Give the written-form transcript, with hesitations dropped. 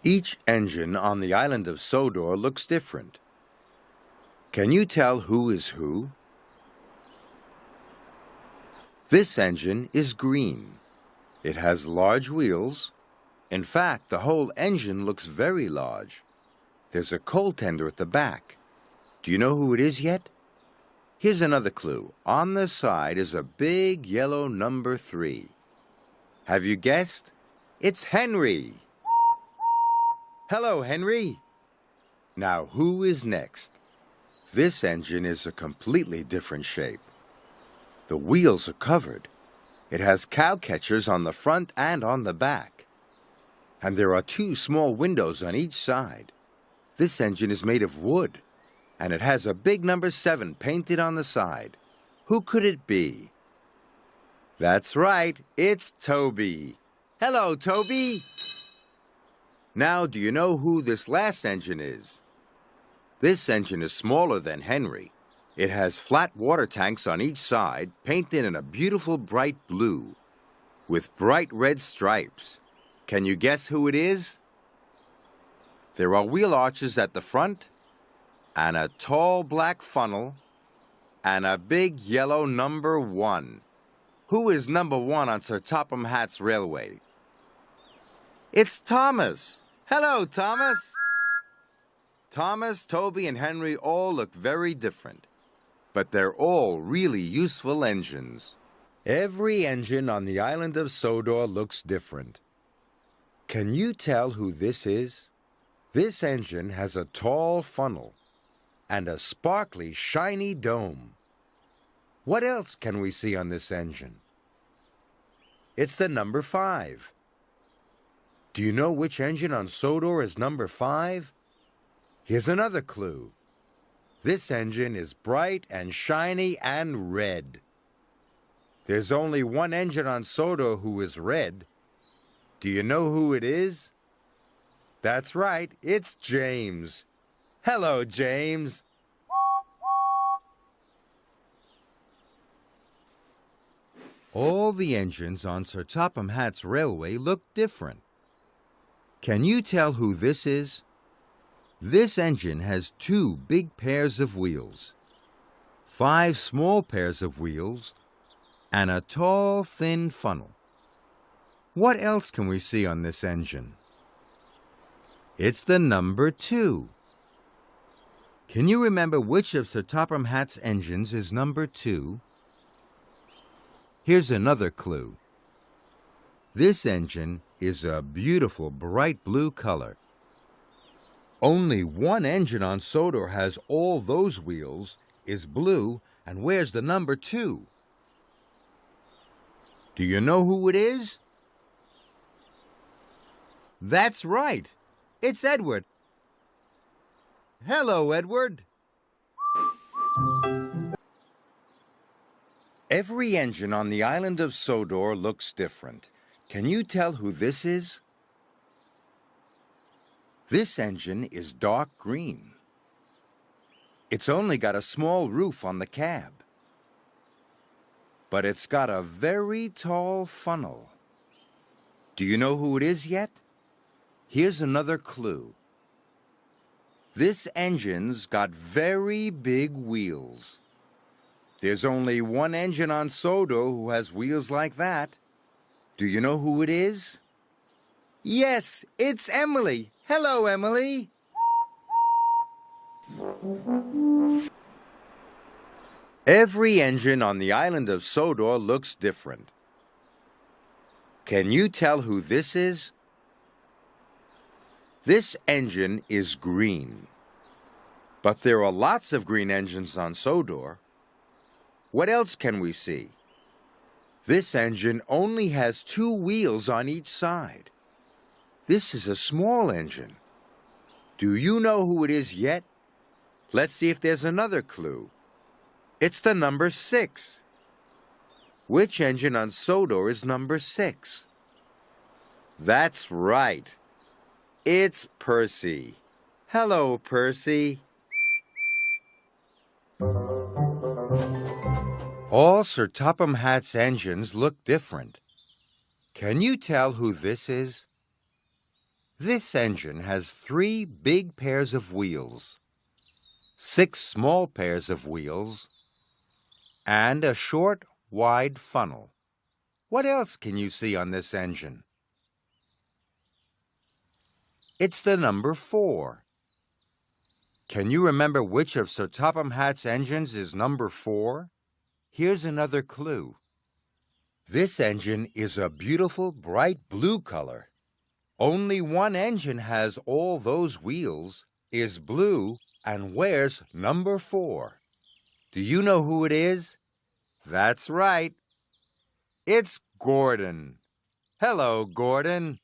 Each engine on the island of Sodor looks different. Can you tell who is who? This engine is green. It has large wheels. In fact, the whole engine looks very large. There's a coal tender at the back. Do you know who it is yet? Here's another clue. On the side is a big yellow number 3. Have you guessed? It's Henry. Hello, Henry. Now, who is next? This engine is a completely different shape. The wheels are covered. It has cow catchers on the front and on the back. And there are 2 small windows on each side. This engine is made of wood, and it has a big number 7 painted on the side. Who could it be? That's right, it's Toby. Hello, Toby. Now, do you know who this last engine is? This engine is smaller than Henry. It has flat water tanks on each side, painted in a beautiful bright blue, with bright red stripes. Can you guess who it is? There are wheel arches at the front, and a tall black funnel, and a big yellow number 1. Who is number 1 on Sir Topham Hatt's railway? It's Thomas. Hello, Thomas. Thomas, Toby, and Henry all look very different, but they're all really useful engines. Every engine on the island of Sodor looks different. Can you tell who this is? This engine has a tall funnel and a sparkly, shiny dome. What else can we see on this engine? It's the number 5. Do you know which engine on Sodor is number 5? Here's another clue. This engine is bright and shiny and red. There's only one engine on Sodor who is red. Do you know who it is? That's right, it's James. Hello, James. All the engines on Sir Topham Hatt's railway look different. Can you tell who this is? This engine has 2 big pairs of wheels, 5 small pairs of wheels, and a tall, thin funnel. What else can we see on this engine? It's the number 2. Can you remember which of Sir Topham Hatt's engines is number 2? Here's another clue. This engine is a beautiful bright blue color. Only one engine on Sodor has all those wheels, is blue, and wears the number 2. Do you know who it is? That's right. It's Edward. Hello, Edward. Every engine on the island of Sodor looks different. Can you tell who this is? This engine is dark green. It's only got a small roof on the cab. But it's got a very tall funnel. Do you know who it is yet? Here's another clue. This engine's got very big wheels. There's only one engine on Sodor who has wheels like that. Do you know who it is? Yes, it's Emily. Hello, Emily. Every engine on the island of Sodor looks different. Can you tell who this is? This engine is green. But there are lots of green engines on Sodor. What else can we see? This engine only has 2 wheels on each side. This is a small engine. Do you know who it is yet? Let's see if there's another clue. It's the number 6. Which engine on Sodor is number 6? That's right. It's Percy. Hello, Percy. All Sir Topham Hatt's engines look different. Can you tell who this is? This engine has 3 big pairs of wheels, 6 small pairs of wheels, and a short, wide funnel. What else can you see on this engine? It's the number 4. Can you remember which of Sir Topham Hatt's engines is number 4? Here's another clue. This engine is a beautiful bright blue color. Only one engine has all those wheels, is blue, and wears number 4. Do you know who it is? That's right. It's Gordon. Hello, Gordon.